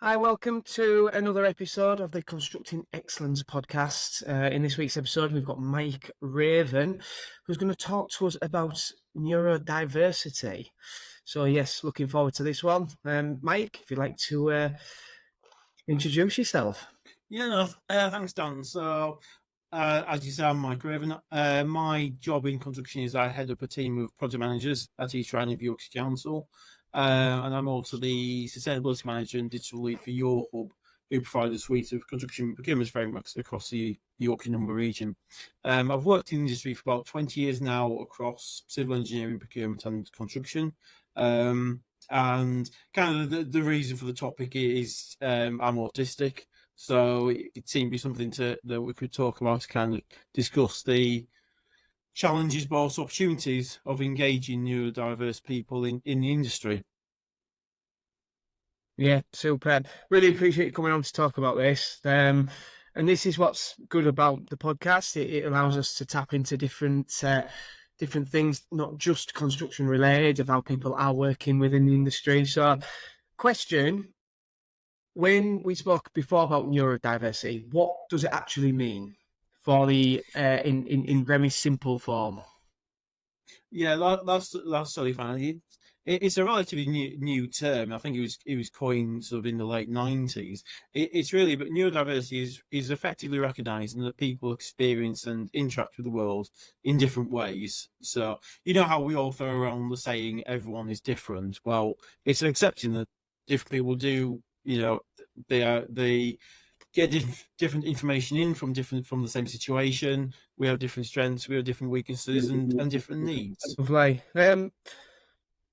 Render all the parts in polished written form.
Hi, welcome to another episode of the Constructing Excellence podcast. In this week's episode, we've got Mike Raven, who's going to talk to us about neurodiversity. So, yes, looking forward to this one. Mike, if you'd like to introduce yourself. Thanks, Dan. So, as you say, I'm Mike Raven. My job in construction is I head up a team of project managers at East Riding of Yorkshire Council. And I'm also the sustainability manager and digital lead for Your Hub, who provide a suite of construction procurement frameworks across the Yorkshire Number region. I've worked in the industry for about 20 years now across civil engineering, procurement and construction. And kind of the reason for the topic is I'm autistic. So it seemed to be something that we could talk about to kind of discuss the challenges but also opportunities of engaging neurodiverse people in the industry. Yeah, super. Really appreciate you coming on to talk about this. And this is what's good about the podcast. It allows us to tap into different things, not just construction related, of how people are working within the industry. So, question: when we spoke before about neurodiversity, what does it actually mean for the in very simple form? Yeah, that's totally fine. It's a relatively new term. I think it was coined sort of in the late 90s. It's really, but neurodiversity is effectively recognising that people experience and interact with the world in different ways. So you know how we all throw around the saying everyone is different. Well, it's accepting that different people do. They get different information in from the same situation. We have different strengths, we have different weaknesses, and different needs. Lovely.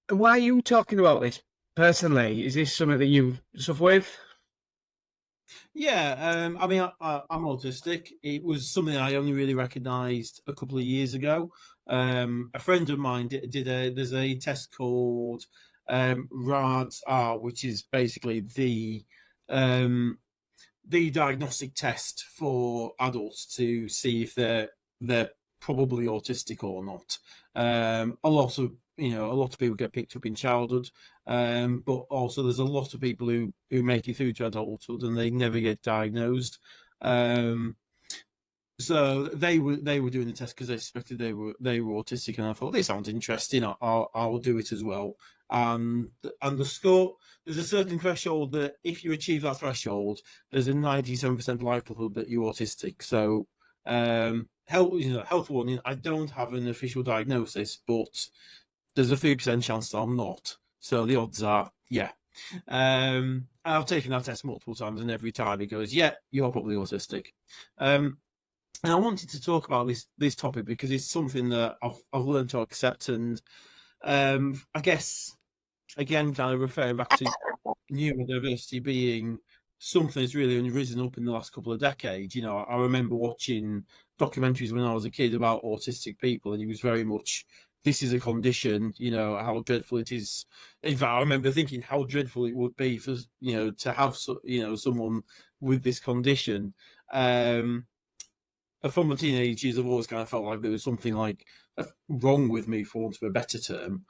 Why are you talking about this personally? Is this something that you suffer with? Yeah, I mean, I'm autistic. It was something I only really recognised a couple of years ago. A friend of mine there's a test called RADS-R, which is basically the diagnostic test for adults to see if they're probably autistic or not. A lot of people get picked up in childhood, but also there's a lot of people who make it through to adulthood and they never get diagnosed. So they were doing the test because they suspected they were autistic, and I thought this sounds interesting. I'll do it as well. And the score, there's a certain threshold that if you achieve that threshold, there's a 97% likelihood that you're autistic. So health warning, I don't have an official diagnosis, but there's a 3% chance that I'm not. So the odds are, yeah. I've taken that test multiple times, and every time it goes, yeah, you're probably autistic. And I wanted to talk about this topic because it's something that I've learned to accept, and I guess again, kind of referring back to neurodiversity being something that's really only risen up in the last couple of decades. You know, I remember watching documentaries when I was a kid about autistic people, and it was very much, this is a condition, you know, how dreadful it is. In fact, I remember thinking how dreadful it would be for, to have, someone with this condition. From my teenage years, I've always kind of felt like there was something like wrong with me, for want of a better term,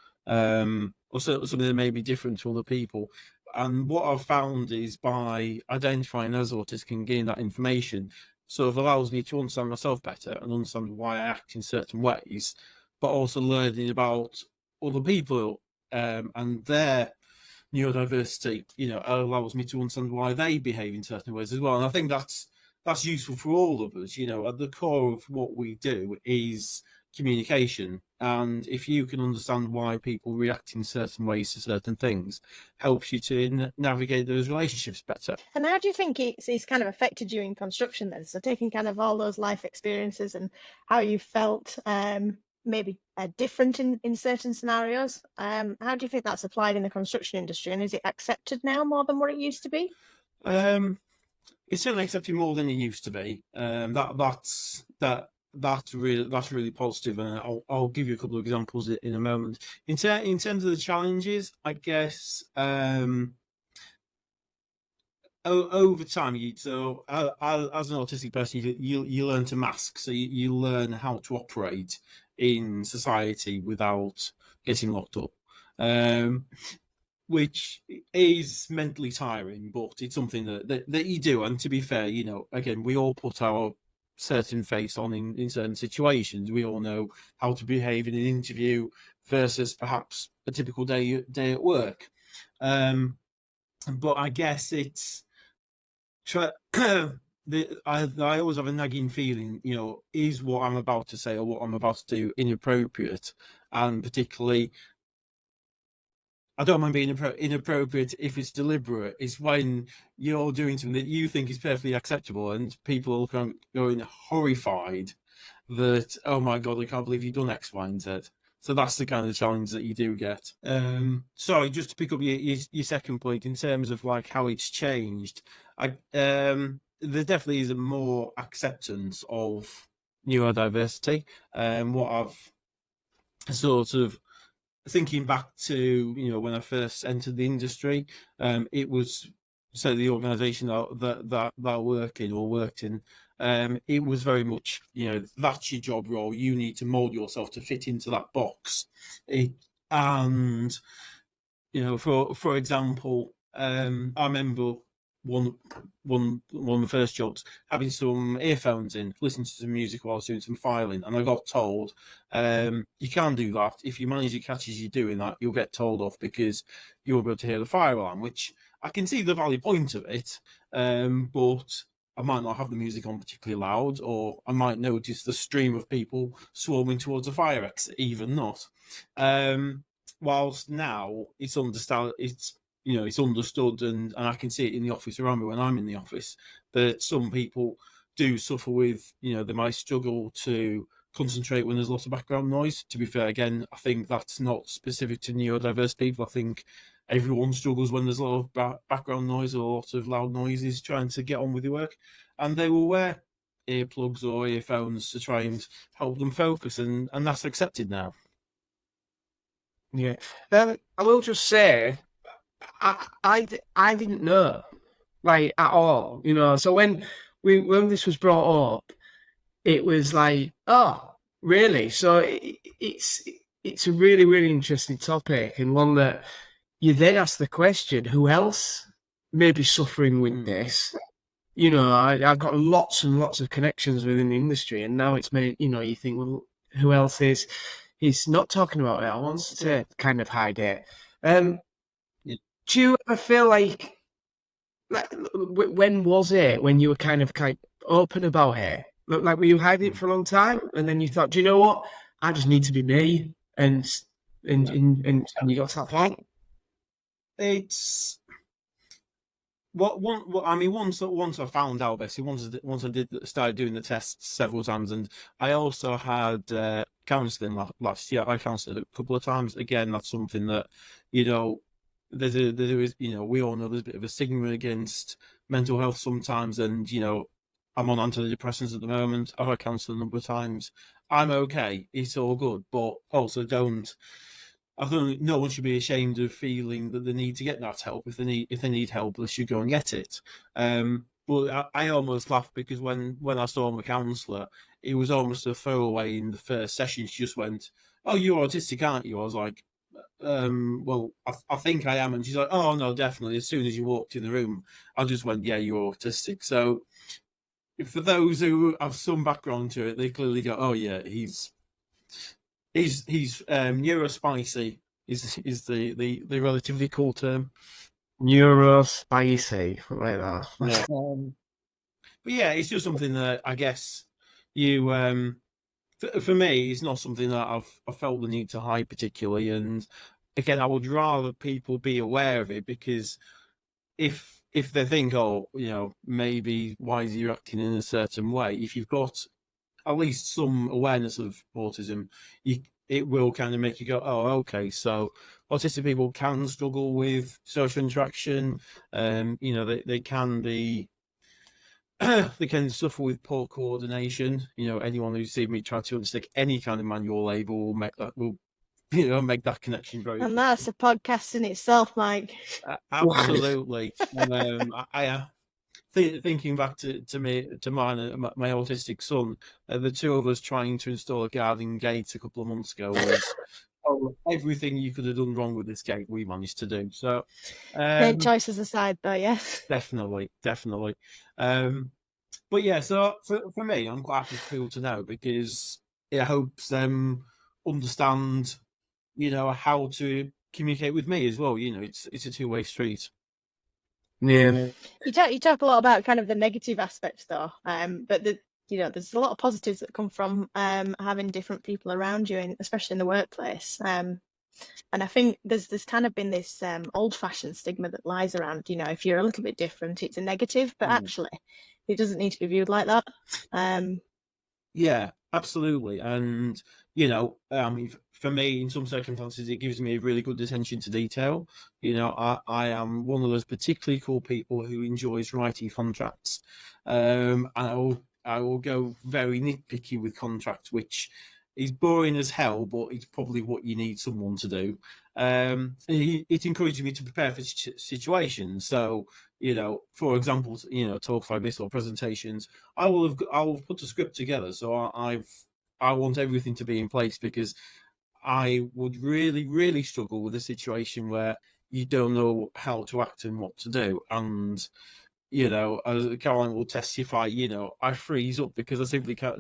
or something that may be different to other people. And what I've found is by identifying as autistic and getting that information sort of allows me to understand myself better and understand why I act in certain ways, but also learning about other people and their neurodiversity, allows me to understand why they behave in certain ways as well. And I think that's useful for all of us. At the core of what we do is communication, and if you can understand why people react in certain ways to certain things, helps you to navigate those relationships better. And how do you think it's kind of affected you in construction then? So taking kind of all those life experiences and how you felt maybe different in certain scenarios, how do you think that's applied in the construction industry, and is it accepted now more than what it used to be? It's certainly accepted more than it used to be. That's really positive, and I'll give you a couple of examples in a moment. In terms of the challenges, I guess over time, as an autistic person, you learn to mask, so you learn how to operate in society without getting locked up. which is mentally tiring, but it's something that you do. And to be fair, again, we all put our certain face on in certain situations. We all know how to behave in an interview versus perhaps a typical day at work. But I guess it's I always have a nagging feeling, is what I'm about to say or what I'm about to do inappropriate? And particularly, I don't mind being inappropriate if it's deliberate. It's when you're doing something that you think is perfectly acceptable and people are going horrified that, oh my God, I can't believe you've done X, Y, and Z. So that's the kind of challenge that you do get. Sorry, just to pick up your second point in terms of like how it's changed. There definitely is a more acceptance of neurodiversity. What I've sort of thinking back to, when I first entered the industry, it was so the organisation that I worked in, it was very much, that's your job role. You need to mould yourself to fit into that box. And for example, I remember one of the first jobs having some earphones in, listening to some music while I was doing some filing, and I got told, you can't do that. If your manager catches you doing that, you'll get told off because you'll be able to hear the fire alarm, which I can see the valid point of it, but I might not have the music on particularly loud, or I might notice the stream of people swarming towards a fire exit, even not. Whilst now it's understood, and I can see it in the office around me when I'm in the office, that some people do suffer with, they might struggle to concentrate when there's a lot of background noise. To be fair, again, I think that's not specific to neurodiverse people. I think everyone struggles when there's a lot of background noise or a lot of loud noises trying to get on with your work, and they will wear earplugs or earphones to try and help them focus, and that's accepted now. Yeah. I will just say, I didn't know, like, at all, So when this was brought up, it was like, oh, really? So it's a really, really interesting topic, and one that you then ask the question, who else may be suffering with this? I've got lots and lots of connections within the industry, and now it's made, you think, well, who else is not talking about it? I want to kind of hide it. Do you ever feel like when was it when you were kind of open about it? Like, were you hiding it for a long time, and then you thought, do you know what? I just need to be me, and you got to that point? It's once I found out, basically, once I started doing the tests several times, and I also had counselling last year. I counselled a couple of times. Again, that's something that there is, we all know there's a bit of a stigma against mental health sometimes, and I'm on antidepressants at the moment. I've had counselling a number of times. I'm okay. It's all good, but also I think no one should be ashamed of feeling that they need to get that help. If they need help, they should go and get it. But I almost laughed because when I saw my counsellor, it was almost a throwaway in the first session. She just went, "Oh, you're autistic, aren't you?" I was like, well, I think I am. And she's like, "Oh no, definitely." As soon as you walked in the room, I just went, "Yeah, you're autistic." So for those who have some background to it, they clearly go, "Oh yeah, he's neurospicy." Is the relatively cool term. Neurospicy, like that. Yeah. But yeah, it's just something that I guess you for me, it's not something that I felt the need to hide particularly. And again, I would rather people be aware of it, because if they think, oh, maybe why is he acting in a certain way, if you've got at least some awareness of autism, it will kind of make you go, oh, okay, so autistic people can struggle with social interaction. They can be they can suffer with poor coordination. Anyone who's seen me try to undertake any kind of manual labour will make that connection very. And that's a podcast in itself, Mike. Absolutely. Thinking back to my autistic son, the two of us trying to install a garden gate a couple of months ago everything you could have done wrong with this game, we managed to do. So, Choices aside, though, yes. definitely. But yeah, so for me, I'm quite happy for people to know because it helps them understand, how to communicate with me as well. It's a two-way street. Yeah. You talk a lot about kind of the negative aspects, though, but there's a lot of positives that come from having different people around you, especially in the workplace. And I think there's kind of been this old-fashioned stigma that lies around, if you're a little bit different, it's a negative, but actually, it doesn't need to be viewed like that. Yeah, absolutely. And, I mean, for me, in some circumstances, it gives me a really good attention to detail. I am one of those particularly cool people who enjoys writing contracts. And I will go very nitpicky with contracts, which is boring as hell, but it's probably what you need someone to do. It encourages me to prepare for situations. So, for example, talks like this or presentations, I will put a script together. So I want everything to be in place because I would really, really struggle with a situation where you don't know how to act and what to do. And, as Caroline will testify, I freeze up because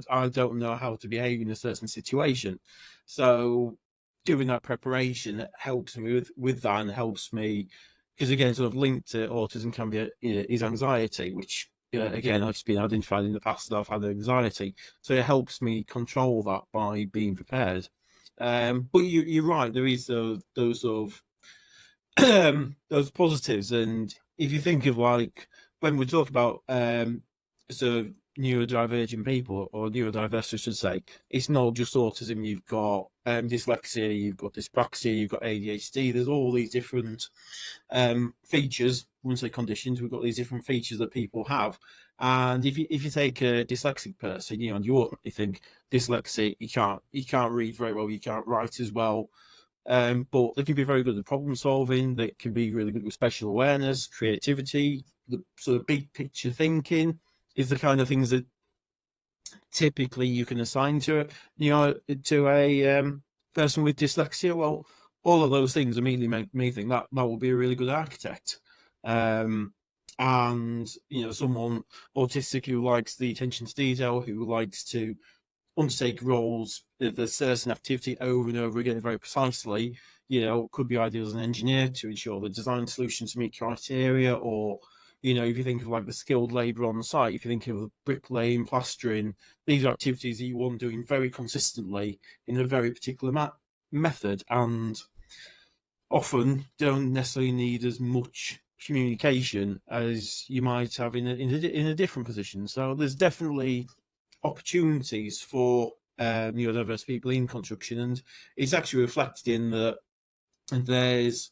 I don't know how to behave in a certain situation. So doing that preparation helps me with that and helps me, because again, sort of linked to autism can be is anxiety, which again, I've just been identified in the past that I've had anxiety. So it helps me control that by being prepared. But you're right, there is those sort of those positives. And if you think of like when we talk about sort of neurodivergent people or neurodiverse, I should say, it's not just autism. You've got dyslexia, you've got dyspraxia, you've got ADHD. There's all these different features. I wouldn't say conditions. We've got these different features that people have. And if you take a dyslexic person, and you automatically think dyslexic, you can't read very well, you can't write as well. But they can be very good at problem solving. They can be really good with spatial awareness, creativity, the sort of big picture thinking is the kind of things that typically you can assign to a person with dyslexia. Well, all of those things immediately make me think that will be a really good architect. And someone autistic who likes the attention to detail, who likes to undertake roles, the certain activity over and over again very precisely, could be ideal as an engineer to ensure the design solutions meet criteria. Or, if you think of like the skilled labour on the site, if you think of bricklaying, plastering, these are activities that you want doing very consistently in a very particular method, and often don't necessarily need as much communication as you might have in a different position. So there's definitely opportunities for neurodiverse people in construction, and it's actually reflected in that there's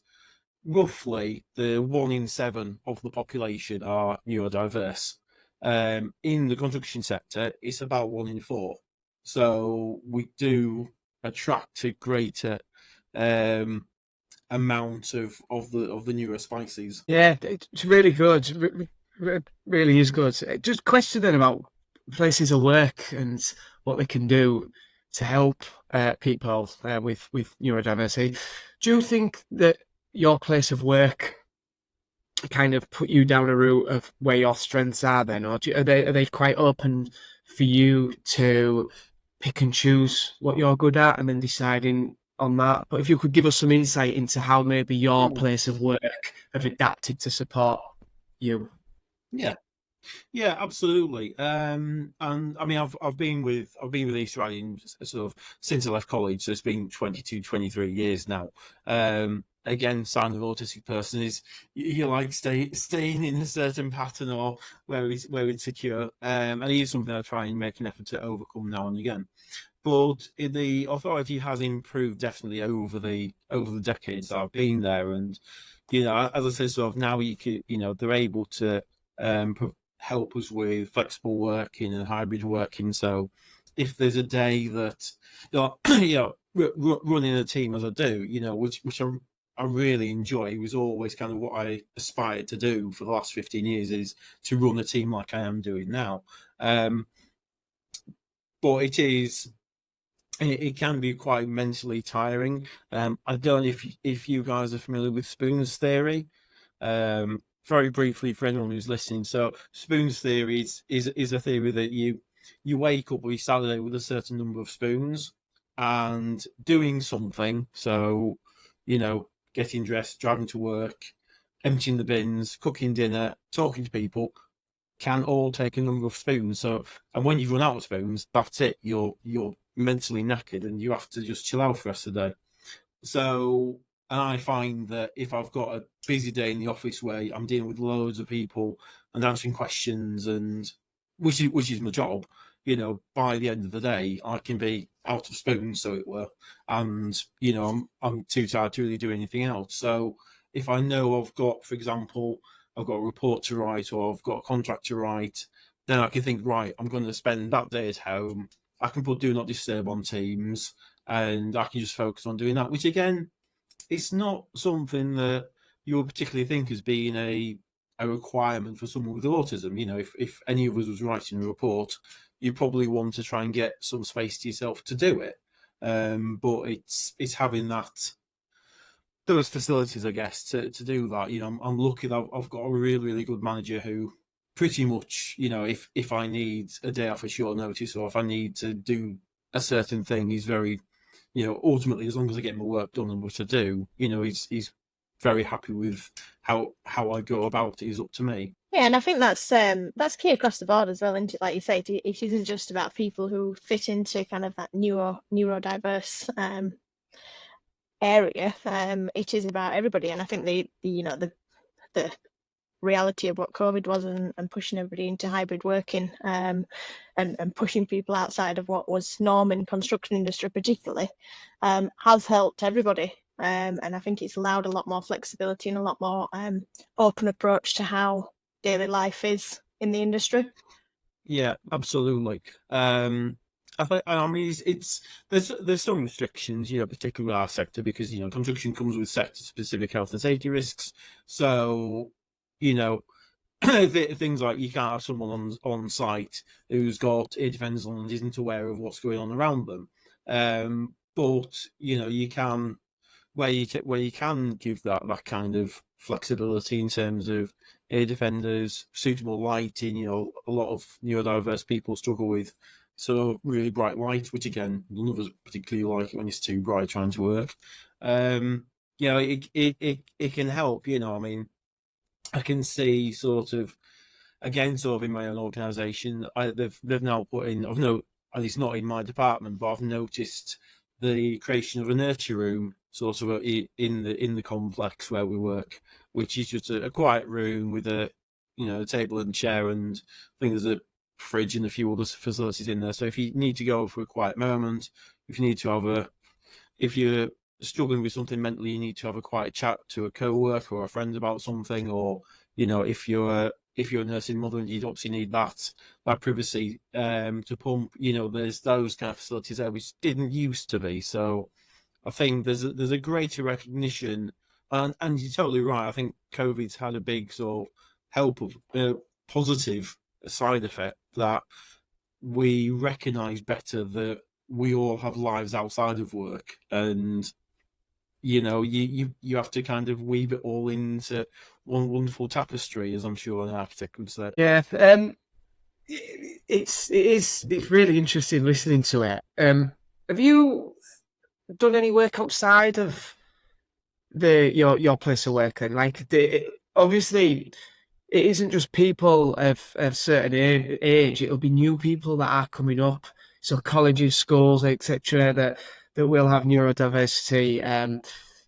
roughly the 1 in 7 of the population are neurodiverse. In the construction sector, it's about 1 in 4. So we do attract a greater amount of the neurospices. Yeah, it's really good. Really is good. Just question then about places of work and what they can do to help people with neurodiversity. Do you think that your place of work kind of put you down a route of where your strengths are then, or are they quite open for you to pick and choose what you're good at and then deciding on that? But if you could give us some insight into how maybe your place of work have adapted to support you. Yeah, absolutely. And I mean, I've been with East Riding sort of since I left college, so it's been 22, 23 years now. Again, sign of an autistic person is you like staying in a certain pattern or where it's secure. And it is something I try and make an effort to overcome now and again. But the authority has improved definitely over the decades I've been there. And as I said, sort of now they're able to help us with flexible working and hybrid working. So if there's a day that running a team as I do, which I really enjoy, it was always kind of what I aspired to do for the last 15 years, is to run a team like I am doing now. But it is it can be quite mentally tiring. I don't know if you guys are familiar with Spoon's theory. Very briefly for anyone who's listening. So Spoon's theory is a theory that you wake up each Saturday with a certain number of spoons and doing something. So, getting dressed, driving to work, emptying the bins, cooking dinner, talking to people can all take a number of spoons. So, and when you run out of spoons, that's it. You're mentally knackered and you have to just chill out for the rest of the day. So, and I find that if I've got a busy day in the office where I'm dealing with loads of people and answering questions, and which is my job, by the end of the day, I can be out of spoons, so it were, and I'm too tired to really do anything else. So, if I know I've got, for example, I've got a report to write or I've got a contract to write, then I can think, right, I'm going to spend that day at home. I can put Do Not Disturb on Teams and I can just focus on doing that, which again, it's not something that you would particularly think as being a requirement for someone with autism. If any of us was writing a report, you probably want to try and get some space to yourself to do it. But it's having those facilities, I guess, to do that. I'm lucky that I've got a really, really good manager who pretty much, if I need a day off a short notice or if I need to do a certain thing, he's very, ultimately, as long as I get my work done and what I do, he's very happy with how I go about it. Is up to me. Yeah, and I think that's key across the board as well, isn't it? Like you say, it isn't just about people who fit into kind of that neurodiverse area. It is about everybody, and I think the reality of what COVID was and pushing everybody into hybrid working and pushing people outside of what was norm in construction industry particularly has helped everybody. And I think it's allowed a lot more flexibility and a lot more open approach to how daily life is in the industry. Yeah, absolutely. I mean, there's some restrictions, particularly our sector, because construction comes with sector-specific health and safety risks. So, things like you can't have someone on site who's got ear defenders on and isn't aware of what's going on around them. But you can where you can give that kind of flexibility in terms of ear defenders, suitable lighting. A lot of neurodiverse people struggle with really bright light, which again, none of us particularly like it when it's too bright trying to work. It can help. I mean, I can see again, in my own organisation, they've now put in. And it's not in my department, but I've noticed the creation of a nurture room in the complex where we work, which is just a quiet room with a table and chair, and I think there's a fridge and a few other facilities in there. So if you need to go for a quiet moment, if you're struggling with something mentally, you need to have a quiet chat to a co-worker or a friend about something, or if you're a nursing mother and you'd obviously need that privacy to pump, there's those kind of facilities there which didn't used to be. So I think there's a greater recognition, and you're totally right. I think COVID's had a big help of positive side effect that we recognise better that we all have lives outside of work, and you have to kind of weave it all into one wonderful tapestry, as I'm sure an architect would say. Yeah, it's really interesting listening to it. Have you done any work outside of your place of work? And obviously, it isn't just people of certain age. It'll be new people that are coming up, so colleges, schools, etc. That will have neurodiversity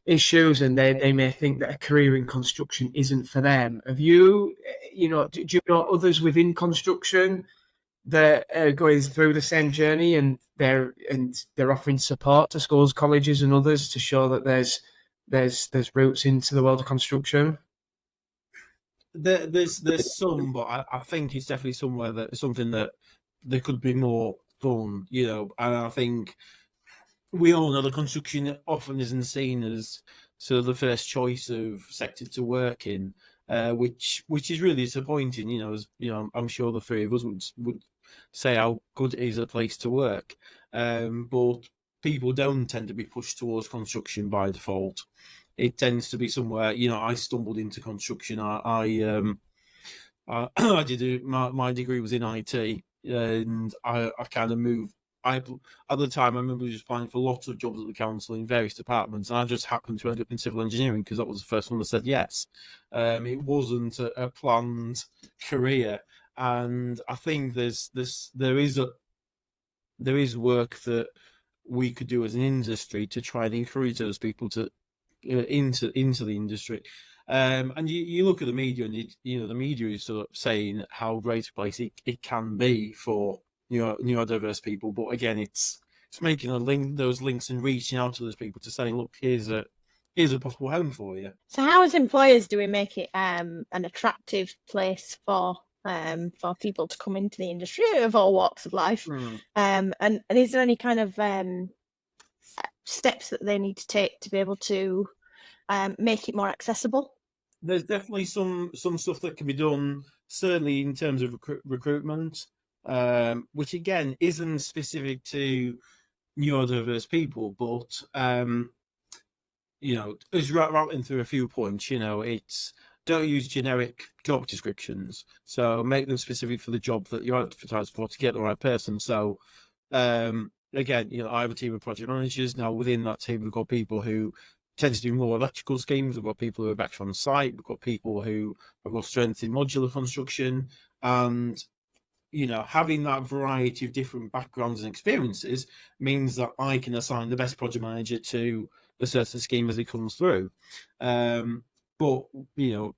issues, and they may think that a career in construction isn't for them. Have you, do you know others within construction that are going through the same journey, and they're offering support to schools, colleges, and others to show that there's routes into the world of construction? There's some, but I think it's definitely something that there could be more done, and I think we all know that construction often isn't seen as the first choice of sector to work in, which is really disappointing. I'm sure the three of us would say how good it is a place to work, but people don't tend to be pushed towards construction by default. It tends to be somewhere, I stumbled into construction. I did my degree was in IT, and I kind of moved. At the time, I remember just applying for lots of jobs at the council in various departments, and I just happened to end up in civil engineering because that was the first one that said yes. It wasn't a planned career, and I think there is work that we could do as an industry to try and encourage those people to into the industry. And you look at the media, and the media is sort of saying how great a place it can be for neurodiverse people. But again, it's making those links and reaching out to those people to say, look, here's a possible home for you. So how as employers do we make it an attractive place for people to come into the industry of all walks of life? And is there any kind of steps that they need to take to be able to make it more accessible? There's definitely some stuff that can be done, certainly in terms of recruitment, which again isn't specific to neurodiverse people, but as routing through a few points, it's don't use generic job descriptions, so make them specific for the job that you're advertised for to get the right person. So again, I have a team of project managers. Now within that team, we've got people who tend to do more electrical schemes. We've got people who are better on site. We've got people who have got strength in modular construction, and having that variety of different backgrounds and experiences means that I can assign the best project manager to a certain scheme as it comes through. But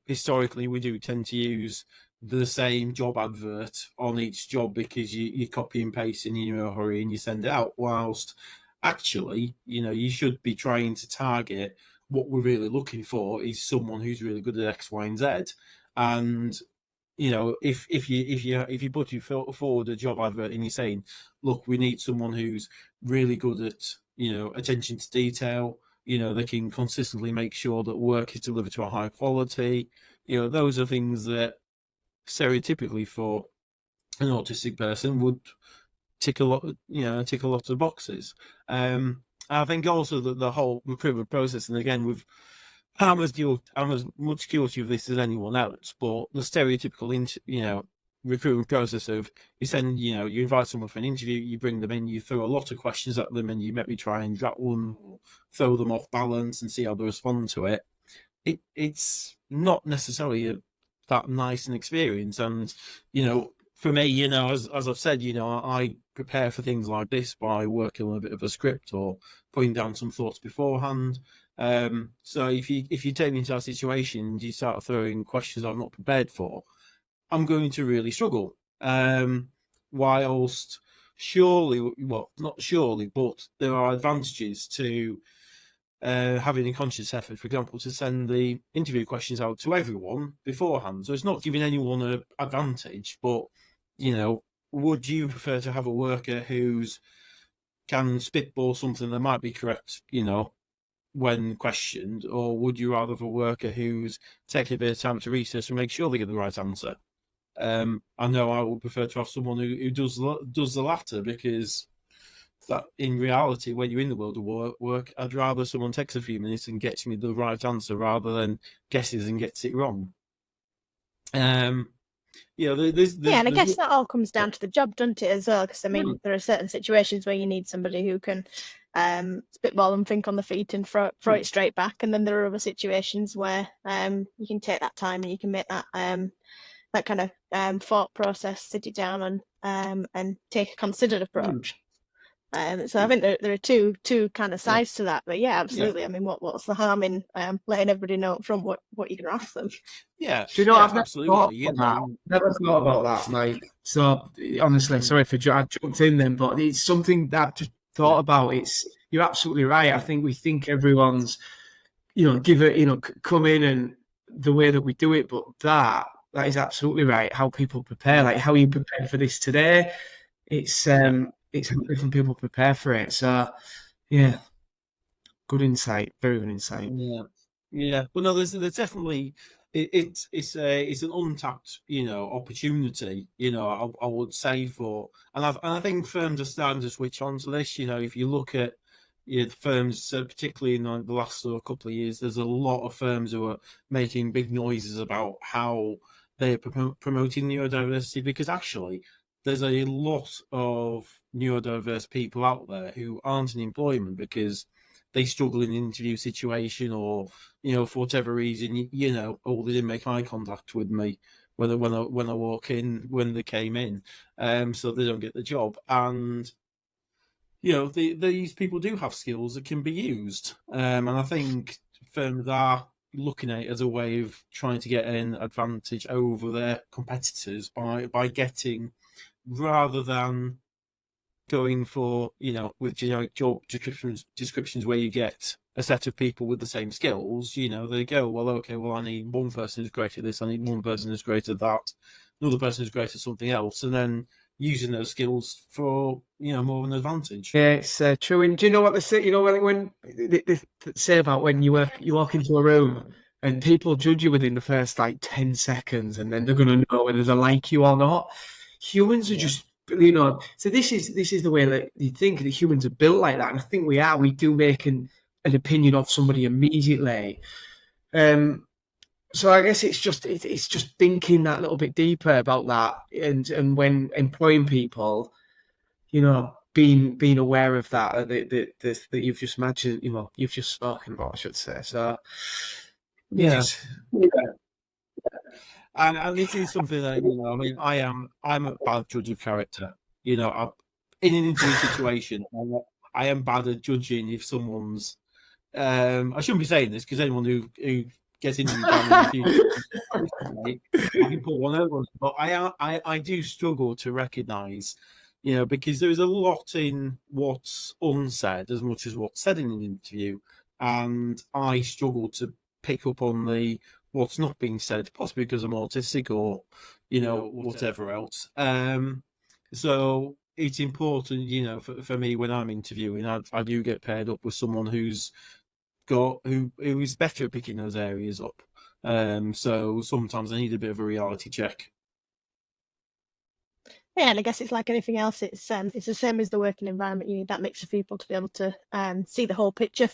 historically, we do tend to use the same job advert on each job because you copy and paste in a hurry and you send it out, whilst actually, you should be trying to target what we're really looking for is someone who's really good at X, Y, and Z. And if you put forward a job advert and you're saying, look, we need someone who's really good at attention to detail, they can consistently make sure that work is delivered to a high quality. Those are things that stereotypically for an autistic person would tick a lot of boxes. I think also that the whole recruitment process, and again, I'm as much guilty of this as anyone else, but the stereotypical recruitment process of you invite someone for an interview, you bring them in, you throw a lot of questions at them, and you maybe try and rattle them, or throw them off balance and see how they respond to it. It's not necessarily that nice an experience. And for me, as I've said, I prepare for things like this by working on a bit of a script or putting down some thoughts beforehand. So if you take me into a situation and you start throwing questions I'm not prepared for, I'm going to really struggle. Whilst not surely, but there are advantages to having a conscious effort, for example, to send the interview questions out to everyone beforehand. So it's not giving anyone an advantage, but would you prefer to have a worker who's can spitball something that might be correct, when questioned, or would you rather have a worker who's taking a bit of time to research and make sure they get the right answer? I know I would prefer to have someone who does the latter, because that in reality, when you're in the world of work, I'd rather someone takes a few minutes and gets me the right answer rather than guesses and gets it wrong. And I guess that all comes down to the job, doesn't it, as well? Because there are certain situations where you need somebody who can spitball and think on the feet and throw it straight back, and then there are other situations where you can take that time and you can make that that kind of thought process, sit it down and take a considered approach. So I think there are two kind of sides to that, but yeah, absolutely. Yeah. I mean, what's the harm in letting everybody know up front what you're going to ask them? Yeah, do you know? I've absolutely. Never thought about that, Mike. So honestly, sorry if I jumped in then, but it's something that I've just thought about. You're absolutely right. I think we think everyone's, come in and the way that we do it, but that is absolutely right. How people prepare, like how you prepare for this today, it's how different people prepare for it. So, yeah, good insight, very good insight. Yeah. Well, no, there's definitely it's an untapped opportunity. I would say for, and I think firms are starting to switch on to this. If you look at the firms, particularly in the last sort of couple of years, there's a lot of firms who are making big noises about how they're promoting neurodiversity, because actually there's a lot of neurodiverse people out there who aren't in employment because they struggle in an interview situation, or for whatever reason, oh, they didn't make eye contact with me when I walk in, when they came in, so they don't get the job. And these people do have skills that can be used, and I think firms are looking at it as a way of trying to get an advantage over their competitors by getting, rather than going for with generic job descriptions where you get a set of people with the same skills. They go, well, okay, well, I need one person who's great at this, I need one person who's great at that, another person who's great at something else, and then using those skills for more of an advantage. Yeah, it's true. And do you know what they say? When they say about when you walk into a room and people judge you within the first 10 seconds, and then they're going to know whether they like you or not. Humans are just, So this is the way that you think that humans are built like that, and I think we are. We do make an opinion of somebody immediately. So I guess it's just thinking that little bit deeper about that, and when employing people, being aware of that you've just mentioned, you've just spoken about, I should say. So yes. And this is something that I'm a bad judge of character. In an interview situation, I am bad at judging if someone's. I shouldn't be saying this, because anyone who gets into the future, I can put one over. But I do struggle to recognise, because there is a lot in what's unsaid as much as what's said in an interview, and I struggle to pick up on what's not being said, possibly because I'm autistic or whatever else. So it's important, for me, when I'm interviewing, I do get paired up with someone who is better at picking those areas up. So sometimes I need a bit of a reality check. Yeah, and I guess it's like anything else. It's the same as the working environment. You need that mix of people to be able to see the whole picture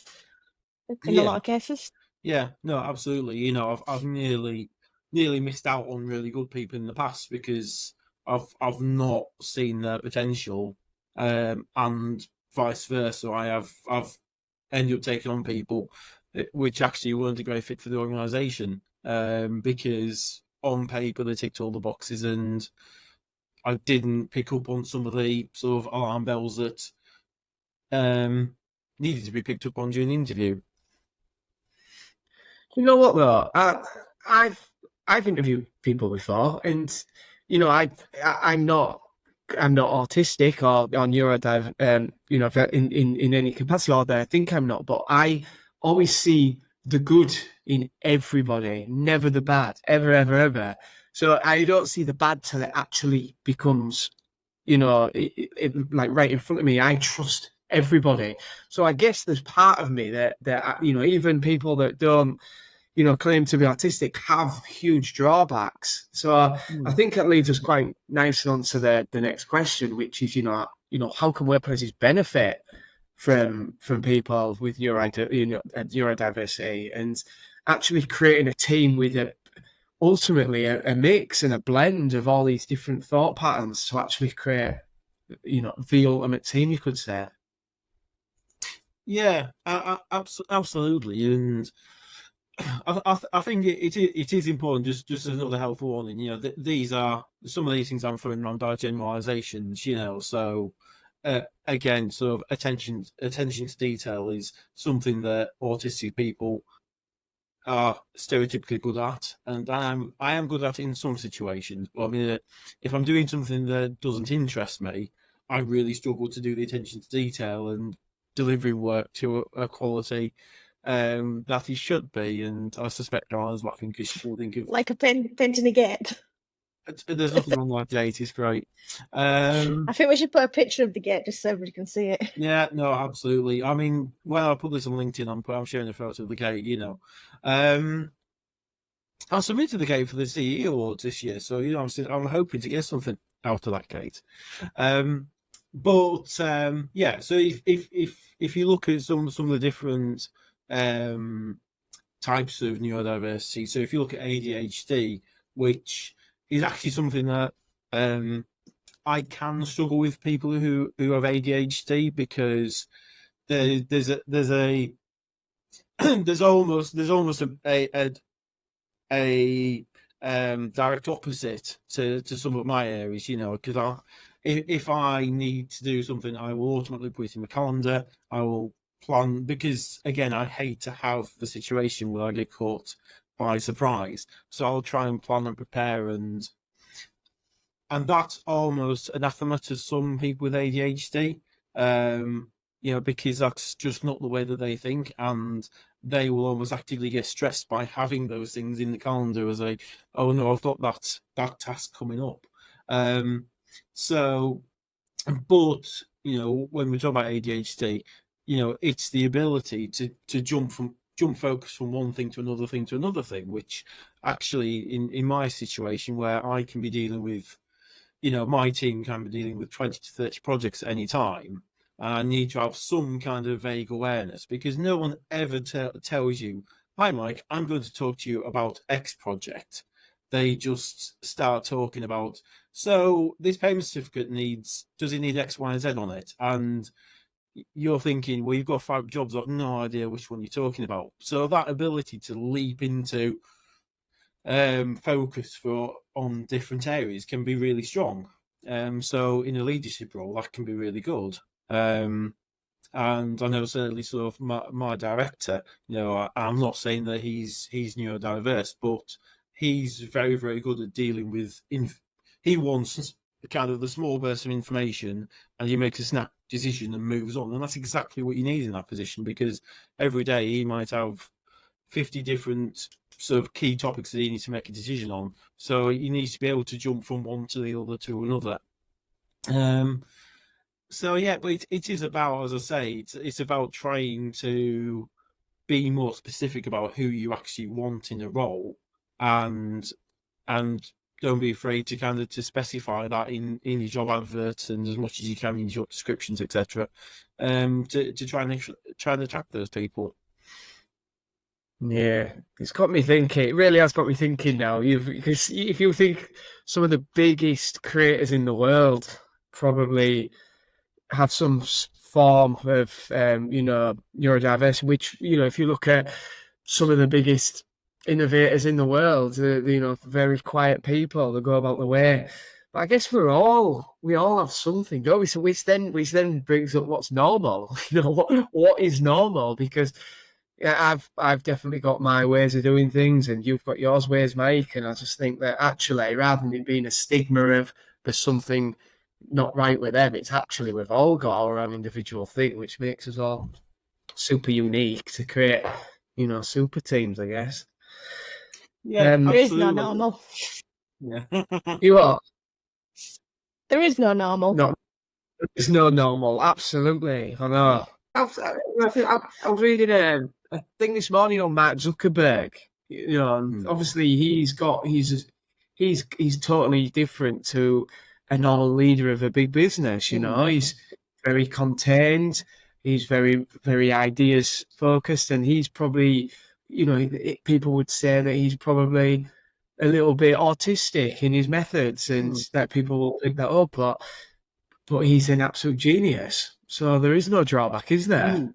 in a lot of cases. Yeah, no, absolutely. I've nearly missed out on really good people in the past because I've not seen their potential, and vice versa. I've ended up taking on people which actually weren't a great fit for the organisation, because on paper they ticked all the boxes, and I didn't pick up on some of the sort of alarm bells that needed to be picked up on during the interview. You know what though? I've interviewed people before, and I'm not autistic or neurodiverse, in any capacity, or I think I'm not. But I always see the good in everybody, never the bad, ever, ever, ever. So I don't see the bad till it actually becomes, like right in front of me. I trust everybody. So I guess there's part of me that even people that don't claim to be autistic have huge drawbacks. So I think that leads us quite nicely on to the next question, which is how can workplaces benefit from people with neurodiversity, and actually creating a team with ultimately a mix and a blend of all these different thought patterns to actually create the ultimate team, you could say. Yeah, absolutely. And I think it is important, just as another helpful warning. These are some of these things I'm throwing around are generalizations. So again, sort of attention to detail is something that autistic people are stereotypically good at, and I am good at it in some situations. But I mean, if I'm doing something that doesn't interest me, I really struggle to do the attention to detail and delivering work to a quality that it should be. And I suspect I was laughing because people think of like a painting a gate. There's nothing wrong with the 80s, great. I think we should put a picture of the gate just so everybody can see it. Yeah, no, absolutely. I mean, when I put this on LinkedIn, I'm sharing a photo of the gate, I submitted the gate for the CEYH Awards this year, so I'm hoping to get something out of that gate. So if if you look at some of the different types of neurodiversity, so if you look at ADHD, which is actually something that I can struggle with people who have ADHD, because there's almost a direct opposite to some of my areas, because if I need to do something, I will ultimately put it in my calendar. I will plan, because again, I hate to have the situation where I get caught by surprise. So I'll try and plan and prepare, and that's almost anathema to some people with ADHD, because that's just not the way that they think, and they will almost actively get stressed by having those things in the calendar as oh no, I've got that task coming up. But when we talk about ADHD, it's the ability to jump focus from one thing to another thing to another thing, which actually in my situation, where I can be dealing with, my team can be dealing with 20 to 30 projects at any time. I need to have some kind of vague awareness, because no one ever tells you, hi Mike, I'm going to talk to you about X project. They just start talking about, so this payment certificate does it need X, Y, and Z on it? And you're thinking, well, you've got 5 jobs, I've no idea which one you're talking about. So that ability to leap into focus on different areas can be really strong. So in a leadership role, that can be really good. And I know certainly sort of my director, I'm not saying that he's neurodiverse, but he's very, very good at dealing with, he wants kind of the small burst of information, and he makes a snap decision and moves on. And that's exactly what you need in that position, because every day he might have 50 different sort of key topics that he needs to make a decision on. So he needs to be able to jump from one to the other to another. So yeah, but it is about, as I say, it's about trying to be more specific about who you actually want in a role, and don't be afraid to kind of to specify that in your job adverts, and as much as you can in your job descriptions, etc. To try and attract those people. Yeah, it's got me thinking. It really has got me thinking now. Because if you think some of the biggest creators in the world probably have some form of, neurodiversity, which, if you look at some of the biggest innovators in the world, very quiet people that go about the way. But I guess we all have something, don't we? So which then brings up what's normal. What is normal? Because yeah, I've definitely got my ways of doing things, and you've got yours ways, Mike. And I just think that actually, rather than it being a stigma of there's something not right with them, it's actually we've all got our own individual thing, which makes us all super unique to create, super teams, I guess. Yeah, there is no normal. Yeah. You are? There is no normal. No, there's no normal. Absolutely, I know. I was reading a thing this morning on Mark Zuckerberg. And obviously he's totally different to a normal leader of a big business. He's very contained. He's very, very ideas focused, and he's probably, people would say that he's probably a little bit autistic in his methods, and that people will pick that up. But he's an absolute genius. So there is no drawback, is there?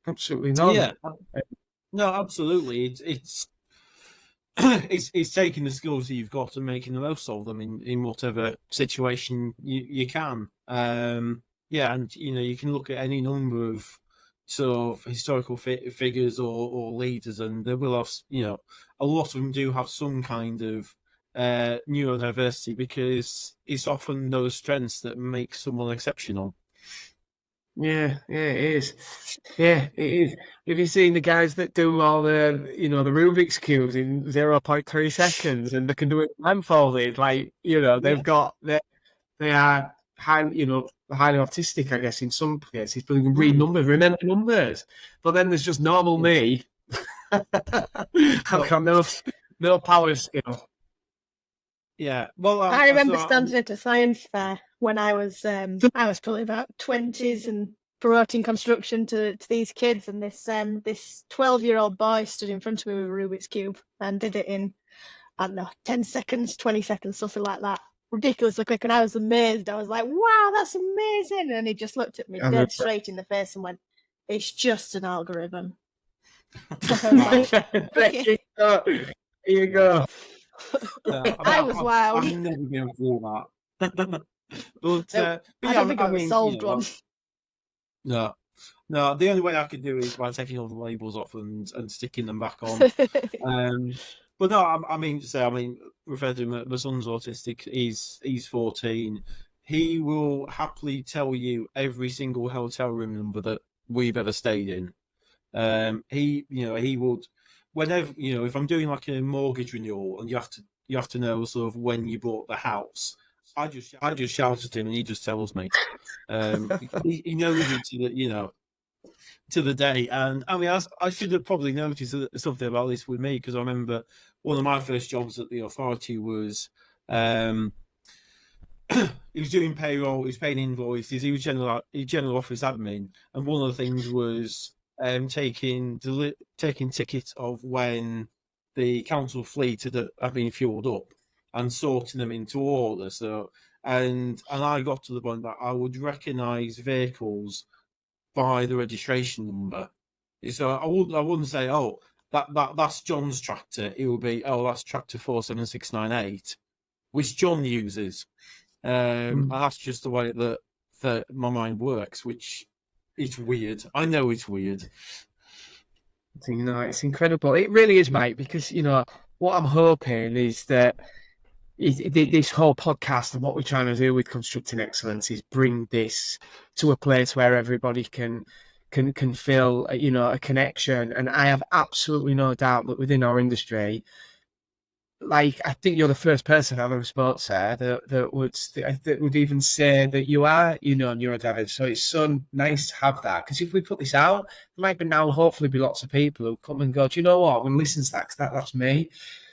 Absolutely not. Yeah. No, absolutely. It's taking the skills that you've got and making the most of them in whatever situation you can. Yeah, and you can look at any number of sort of historical figures or leaders, and they will have, a lot of them do have some kind of neurodiversity, because it's often those strengths that make someone exceptional. Yeah, it is. Yeah, it is. Have you seen the guys that do all the, the Rubik's cubes in 0.3 seconds, and they can do it blindfolded? Like, they've got they are highly autistic, I guess, in some cases, but they can read numbers, remember numbers. But then there's just normal me. I've got no power skill. Yeah, well, I remember standing at a science fair when I was probably about 20s and promoting construction to these kids, and this 12-year-old boy stood in front of me with a Rubik's Cube and did it in, I don't know, 10 seconds, 20 seconds, something like that. Ridiculously quick, and I was amazed. I was like, wow, that's amazing. And he just looked at me dead straight in the face and went, it's just an algorithm. There you go. I was wild. I've never been through that. But I don't think I've solved one. No, the only way I could do is by taking all the labels off and sticking them back on. But no, referred to my son's autistic. He's 14. He will happily tell you every single hotel room number that we've ever stayed in. He would, whenever, if I'm doing like a mortgage renewal and you have to know sort of when you bought the house, I just shout at him and he just tells me. He knows it to the day. And I mean, I should have probably noticed something about this with me, because I remember one of my first jobs at the authority was he was doing payroll, he was paying invoices, he was general office admin, and one of the things was taking tickets of when the council fleet had been fueled up and sorting them into order. So and I got to the point that I would recognise vehicles by the registration number. So I wouldn't say, oh, that's John's tractor. It would be, oh, that's tractor 47698, which John uses. And that's just the way that my mind works, which is weird. I know it's weird. It's incredible. It really is, mate, because, what I'm hoping is that this whole podcast and what we're trying to do with Constructing Excellence is bring this to a place where everybody can feel, a connection. And I have absolutely no doubt that within our industry, like, I think you're the first person I've ever spoke to that would even say that you are, neurodiverse. So it's so nice to have that, because if we put this out, there might be now hopefully be lots of people who come and go, do you know what? I'm going to listen to that, because that's me.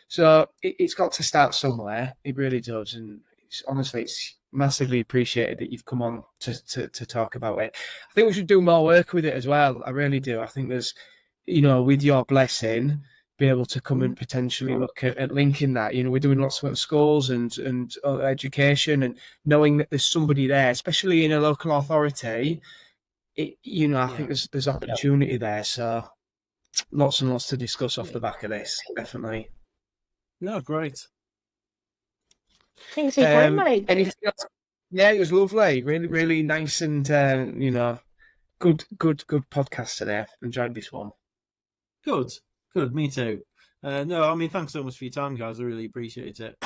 So it's got to start somewhere. It really does. And it's massively appreciated that you've come on to talk about it. I think we should do more work with it as well. I really do. I think there's, with your blessing, be able to come and potentially look at linking that. We're doing lots of work with schools and education, and knowing that there's somebody there, especially in a local authority, I think there's opportunity there. So lots and lots to discuss off the back of this, definitely. No, great. Thanks for your time, mate. Anything else? Yeah, it was lovely. Really, really nice and, good podcast today. Enjoyed this one. Good. Me too. Thanks so much for your time, guys. I really appreciate it.